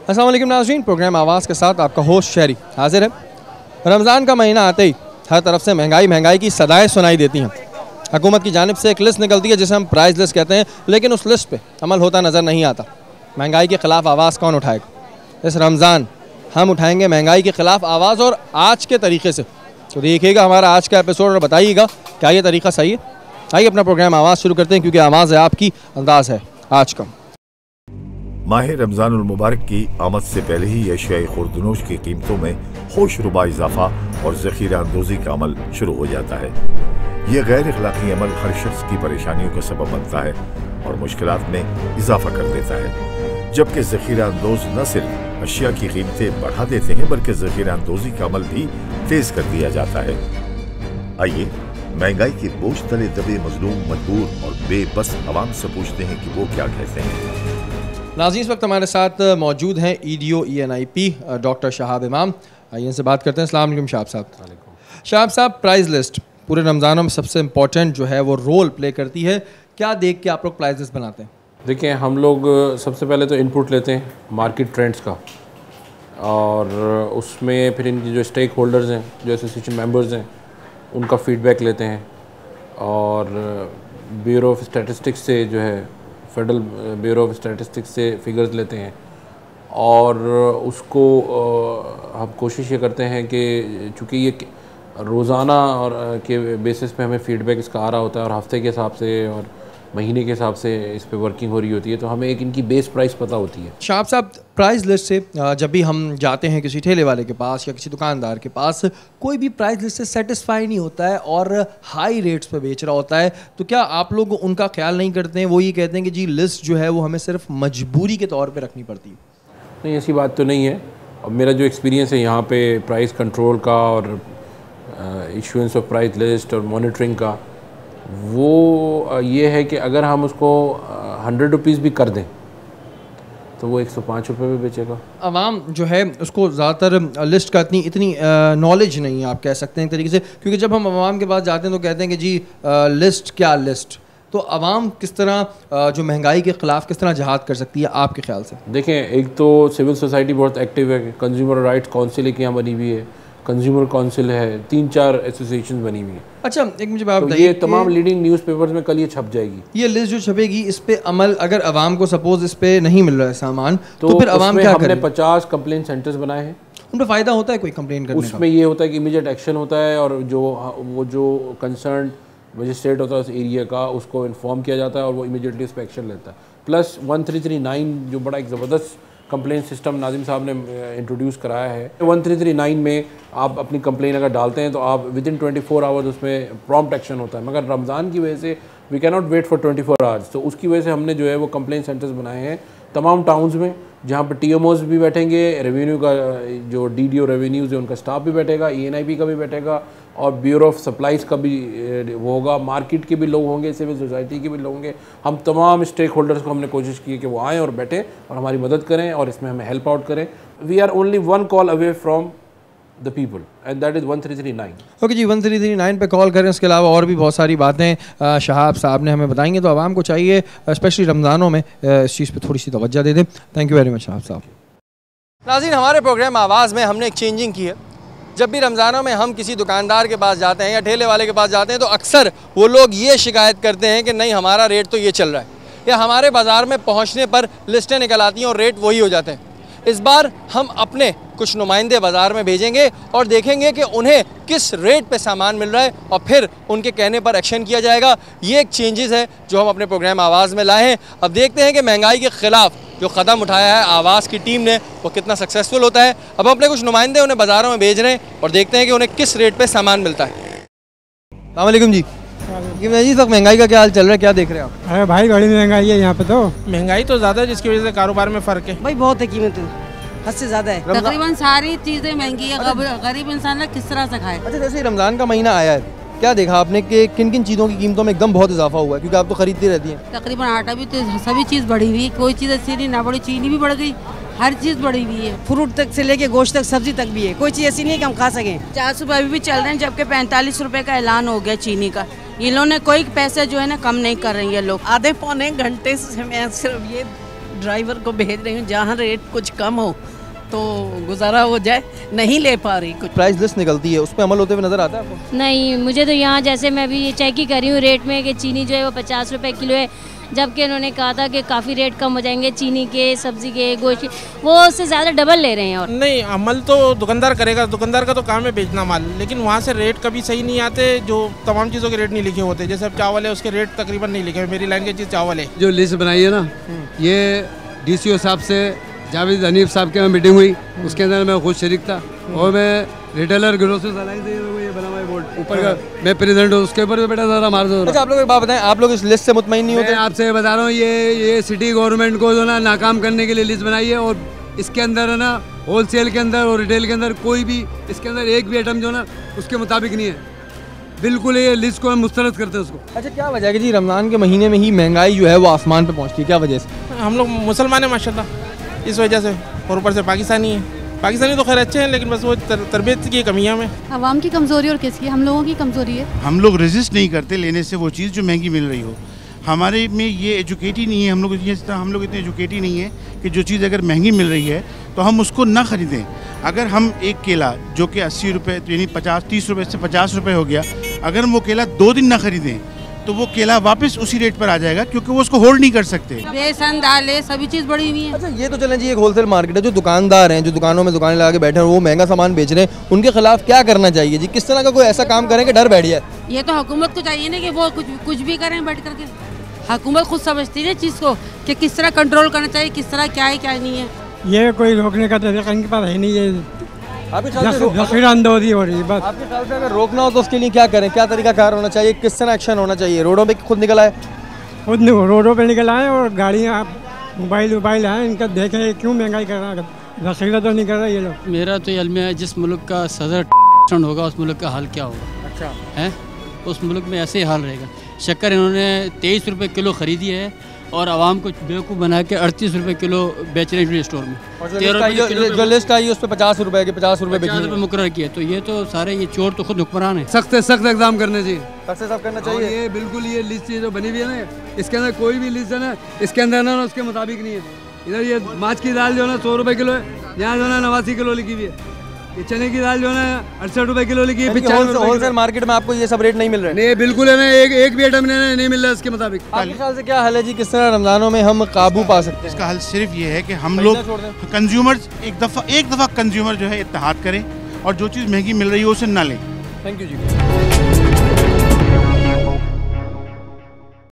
अस्सलाम वालेकुम नाज़रीन, प्रोग्राम आवाज़ के साथ आपका होस्ट शहरी हाजिर है। रमज़ान का महीना आते ही हर तरफ से महंगाई की सदाएं सुनाई देती हैं। हुकूमत की जानिब से एक लिस्ट निकलती है जिसे हम प्राइस लिस्ट कहते हैं, लेकिन उस लिस्ट पे अमल होता नज़र नहीं आता। महंगाई के ख़िलाफ़ आवाज़ कौन उठाएगा? इस रमज़ान हम उठाएंगे महंगाई के ख़िलाफ़ आवाज़, और आज के तरीके से। तो देखिएगा हमारा आज का एपिसोड और बताइएगा क्या ये तरीका सही है। आइए अपना प्रोग्राम आवाज़ शुरू करते हैं, क्योंकि आवाज़ है आपकी, अंदाज़ है आज का। माह रमज़ानुल मुबारक की आमद से पहले ही एशियाई खुर्दनोश की कीमतों में होश रुबा इजाफा और ज़ख़ीरा अंदोज़ी का अमल शुरू हो जाता है। यह गैर अखलाक़ी अमल हर शख्स की परेशानियों का सबब बनता है और मुश्किलात में इजाफा कर देता है, जबकि ज़ख़ीरा अंदोज़ न सिर्फ अशिया की कीमतें बढ़ा देते हैं बल्कि ज़ख़ीरा अंदोज़ी का अमल भी तेज़ कर दिया जाता है। आइए महंगाई के बोझ तले दबे मजलूम, मजबूर और बेबस अवाम से पूछते हैं कि वो क्या कहते हैं। नाज़रीन, इस वक्त हमारे साथ मौजूद हैं EDO ENIP डॉक्टर शहाब इमाम। आइए इनसे बात करते हैं। अस्सलाम वालेकुम शहाब साहब। शहाब साहब, प्राइस लिस्ट पूरे रमज़ानों में सबसे इम्पोर्टेंट जो है वो रोल प्ले करती है। क्या देख के आप लोग प्राइस लिस्ट बनाते हैं? देखिए, हम लोग सबसे पहले तो इनपुट लेते हैं मार्केट ट्रेंड्स का, और उसमें फिर इनकी जो स्टेक होल्डर्स हैं, जो एसोसिएशन मेंबर्स हैं, उनका फीडबैक लेते हैं, और ब्यूरो ऑफ स्टैटिस्टिक्स से जो है फेडरल ब्यूरो ऑफ स्टैटिस्टिक्स से फिगर्स लेते हैं, और उसको हम कोशिश ये करते हैं कि चूँकि ये रोज़ाना और के बेसिस पे हमें फ़ीडबैक इसका आ रहा होता है, और हफ्ते के हिसाब से और महीने के हिसाब से इस पे वर्किंग हो रही होती है, तो हमें एक इनकी बेस प्राइस पता होती है। शहाब साहब, प्राइस लिस्ट से जब भी हम जाते हैं किसी ठेले वाले के पास या किसी दुकानदार के पास, कोई भी प्राइस लिस्ट से सेटिस्फाई नहीं होता है और हाई रेट्स पे बेच रहा होता है, तो क्या आप लोग उनका ख्याल नहीं करते हैं? वो ये कहते हैं कि जी लिस्ट जो है वो हमें सिर्फ मजबूरी के तौर पर रखनी पड़ती है। नहीं, ऐसी बात तो नहीं है। अब मेरा जो एक्सपीरियंस है यहाँ पे प्राइस कंट्रोल का और इशुएंस ऑफ प्राइस लिस्ट और मॉनिटरिंग का, वो ये है कि अगर हम उसको 100 रुपीज़ भी कर दें तो वो 105 रुपये में बेचेगा। आवाम जो है उसको ज़्यादातर लिस्ट का इतनी नॉलेज नहीं है, आप कह सकते हैं एक तरीके से, क्योंकि जब हम आवाम के पास जाते हैं तो कहते हैं कि जी लिस्ट क्या लिस्ट। तो आवाम किस तरह जो महंगाई के ख़िलाफ़ किस तरह जहाद कर सकती है आपके ख्याल से? देखें, एक तो सिविल सोसाइटी बहुत एक्टिव है, कंज्यूमर राइट्स काउंसिल की यहाँ बनी हुई है, कंज्यूमर काउंसिल है, 3-4 एसोसिएशन बनी हुई है। अच्छा, एक मुझे बात बताइए, ये तमाम लीडिंग न्यूज़पेपर्स में कल ये छप जाएगी। ये लिस्ट जो छपेगी, इस पे अमल अगर आवाम को सपोज इस पे नहीं मिल रहा है सामान, तो फिर आवाम क्या करे? हमने 50 कंप्लेंट सेंटर्स बनाए हैं। उन पर फ़ायदा होता है कोई कंप्लेन करने का? उसमें ये होता है कि इमीडिएट एक्शन होता है, और जो कंसर्न मजिस्ट्रेट होता है उस एरिया का, उसको इन्फॉर्म किया जाता है और वो इमीडिएटली उस पर एक्शन लेता है। प्लस 1339 जो बड़ा एक ज़बरदस्त कंप्लेन सिस्टम नाज़िम साहब ने इंट्रोड्यूस कराया है। 1339 में आप अपनी कंप्लेन अगर डालते हैं तो आप विदिन 24 आवर्स उसमें प्रॉम्प्ट एक्शन होता है, मगर रमज़ान की वजह से we can not wait for 24 hours. तो उसकी वजह से हमने जो है वो कंप्लेन सेंटर्स बनाए हैं तमाम टाउन्स में, जहाँ पर TMOs भी बैठेंगे, रेवेन्यू का जो DDO रेवेन्यूज़ है उनका स्टाफ भी बैठेगा, ENIP का भी बैठेगा, और ब्यूरो ऑफ सप्लाईज़ का भी वो होगा, मार्केट के भी लोग होंगे, सिविल सोसाइटी के भी लोग होंगे। हम तमाम स्टेक होल्डर्स को हमने कोशिश की है कि वो आएँ और बैठें और हमारी मदद करें और इसमें हमें हेल्प आउट करें। We are only one call away from the people, and that is 1339। Okay जी, 1339 पे कॉल करें। इसके अलावा और भी बहुत सारी बातें शहाब साहब ने हमें बताएंगे, तो आवाम को चाहिए स्पेशली रमज़ानों में इस चीज़ पे थोड़ी सी तवज्जो दे दें। Thank you very much Shahab साहब। नाज़रीन, हमारे प्रोग्राम आवाज़ में हमने एक चेंजिंग की है। जब भी रमज़ानों में हम किसी दुकानदार के पास जाते हैं या ठेले वाले के पास जाते हैं, तो अक्सर वो लोग ये शिकायत करते हैं कि नहीं, हमारा रेट तो ये चल रहा है, या हमारे बाज़ार में पहुँचने पर लिस्टें निकल आती हैं और रेट वही हो जाते हैं। इस बार हम अपने कुछ नुमाइंदे बाज़ार में भेजेंगे और देखेंगे कि उन्हें किस रेट पे सामान मिल रहा है, और फिर उनके कहने पर एक्शन किया जाएगा। ये एक चेंजेस है जो हम अपने प्रोग्राम आवाज़ में लाए हैं। अब देखते हैं कि महंगाई के ख़िलाफ़ जो कदम उठाया है आवाज़ की टीम ने, वो कितना सक्सेसफुल होता है। अब अपने कुछ नुमाइंदे उन्हें बाज़ारों में भेज रहे हैं और देखते हैं कि उन्हें किस रेट पे सामान मिलता है। अस्सलाम वालेकुम जी। जी, इस वक्त महंगाई का क्या हाल चल रहा है, क्या देख रहे हैं आप? अरे भाई, बड़ी महंगाई है यहाँ पे। तो महंगाई तो ज़्यादा है, जिसकी वजह से कारोबार में फ़र्क है। भाई बहुत है, कीमत हद से ज़्यादा है। तकरीबन सारी चीज़ें महंगी है, गरीब इंसान किस तरह से खाए। अच्छा, जैसे रमज़ान का महीना आया है, क्या देखा आपने कि किन किन चीज़ों की कीमतों में एकदम बहुत इजाफा हुआ है? क्योंकि आप तो खरीदती रहती हैं। तकरीबन आटा भी तो सभी चीज़ बढ़ी हुई, कोई चीज़ ऐसी नहीं ना बढ़ी। चीनी भी बढ़ गई, हर चीज़ बढ़ी हुई है, फ्रूट तक से लेके गोश्त तक, सब्जी तक भी है, कोई चीज़ ऐसी नहीं है कि हम खा सकें। 400 रुपये अभी भी चल रहे हैं, जबकि 45 रुपये का ऐलान हो गया चीनी का। ये लोगों ने कोई पैसे जो है ना कम नहीं कर रहे हैं ये लोग। आधे पौने घंटे से मैं सिर्फ ये ड्राइवर को भेज रही हूँ, जहाँ रेट कुछ कम हो तो गुजारा हो जाए, नहीं ले पा रही कुछ। प्राइस लिस्ट निकलती है, उस पर अमल होते हुए नजर आता है आपको? नहीं, मुझे तो यहाँ जैसे मैं भी ये चेक ही कर रही हूँ रेट में कि चीनी जो है वो 50 रुपए किलो है, जबकि उन्होंने कहा था कि काफ़ी रेट कम हो जाएंगे चीनी के, सब्जी के, गोश्त के, वो उससे ज़्यादा डबल ले रहे हैं। और नहीं, अमल तो दुकानदार करेगा, दुकानदार का तो काम है बेचना माल, लेकिन वहाँ से रेट कभी सही नहीं आते, जो तमाम चीज़ों के रेट नहीं लिखे होते। जैसे अब चावल है, उसके रेट तकरीबन नहीं लिखे, मेरी लाइन की चीज़ चावल है। जो लिस्ट बनाई है ना, ये DCO साहब से जावेद हनीफ साहब के मीटिंग हुई, उसके अंदर मैं खुद शरीक था, और मैं रिटेलर ग्रोसर्स अलायंस ये बना हुआ बोर्ड ऊपर का मैं प्रेसिडेंट हूँ, उसके ऊपर बेटा ज़रा मार दो। अच्छा, आप लोग एक बात बताएं, आप लोग इस लिस्ट से मुतमईन नहीं होते? मैं आपसे बता रहा हूँ, ये सिटी गवर्नमेंट को जो ना नाकाम करने के लिए लिस्ट बनाई है, और इसके अंदर है ना होलसेल के अंदर और रिटेल के अंदर कोई भी इसके अंदर एक भी आइटम जो ना उसके मुताबिक नहीं है, बिल्कुल ये लिस्ट को हम मुस्तरद करते हैं उसको। अच्छा, क्या वजह है कि जी रमज़ान के महीने में ही महंगाई जो है वो आसमान पे पहुंचती है, क्या वजह से? हम लोग मुसलमान हैं माशाल्लाह, इस वजह से, और ऊपर से पाकिस्तानी है। पाकिस्तानी तो खैर अच्छे हैं, लेकिन बस वो तरबियत की कमियाँ में। आवाम की कमज़ोरी और किसकी? हम लोगों की कमज़ोरी है। हम लोग रेजिस्ट नहीं करते लेने से वो चीज़ जो महंगी मिल रही हो। हमारे में ये एजुकेट ही नहीं है, हम लोग इतने एजुकेट ही नहीं है कि जो चीज़ अगर महंगी मिल रही है तो हम उसको ना ख़रीदें। अगर हम एक केला जो कि 80 रुपये यानी 30 रुपये से 50 रुपये हो गया, अगर हम वो केला 2 दिन ना ख़रीदें तो वो केला वापस उसी रेट पर आ जाएगा, क्योंकि वो उसको होल्ड नहीं कर सकते। बेसन, दालें, सभी चीज़ बढ़ी हुई है। अच्छा, ये तो चलें जी, एक होलसेल मार्केट है, जो दुकानदार हैं, जो दुकानों में दुकानें लगा के बैठे हैं, वो महंगा सामान बेच रहे हैं, उनके खिलाफ क्या करना चाहिए जी? किस तरह का कोई ऐसा काम करें कि डर बैठ जाए? ये तो हुकूमत को चाहिए ना कि वो कुछ भी करें बैठ करके। हुकूमत खुद समझती है चीज़ को कि किस तरह कंट्रोल करना चाहिए, किस तरह क्या है क्या नहीं है। ये कोई रोकने का तरीका इनके पास है नहीं, ये आपके ख्याल से जखीरांदोजी हो रही है बस। आपके ख्याल से अगर रोकना हो तो उसके लिए क्या करें, क्या तरीका कार होना चाहिए, किस तरह एक्शन होना चाहिए? रोडों पे खुद निकल आए, खुद रोडों पे निकल आए, और गाड़ियाँ मोबाइल आए, इनका देखें क्यों महंगाई कर रहा है, जखीरा तो नहीं कर रहा ये लोग। मेरा तो इल्म है, जिस मुल्क का सदर होगा उस मुल्क का हाल क्या होगा। अच्छा है, उस मुल्क में ऐसे ही हाल रहेगा। शक्कर इन्होंने 23 रुपये किलो ख़रीदी है और आवाम को बेवकूफ़ बना के 38 रुपये किलो बेच रहे हैं स्टोर में। जो लिस्ट आई उस पर 50 रुपये के 50 रुपये मुकर्रर किए, तो ये तो सारे ये चोर तो खुद हुक्मरान है। सख्त से सख्त इक़दाम करने चाहिए, सख्त से सख्त करना चाहिए। ये बिल्कुल ये लिस्ट जो बनी हुई है ना, इसके अंदर कोई भी लिस्ट है ना, इसके अंदर ना उसके मुताबिक नहीं है। इधर ये माछ की दाल जो है ना 100 रुपये किलो है, यहाँ जो है 89 किलो लिखी हुई है। ये चने की दाल जो है ना 68 रुपये किलो लिखी है। होलसेल मार्केट में आपको ये सब रेट नहीं मिल रहे? नहीं, बिल्कुल है ना, एक भी आइटम नहीं मिल रहा है इसके मुताबिक। आपके ख्याल से क्या हल है जी, किस तरह रमजानों में हम काबू पा सकते हैं? इसका हल सिर्फ ये है कि हम लोग कंज्यूमर्स एक दफ़ा कंज्यूमर जो है इत्तेहाद करें और जो चीज़ महंगी मिल रही है उसे ना लें। Thank you ji.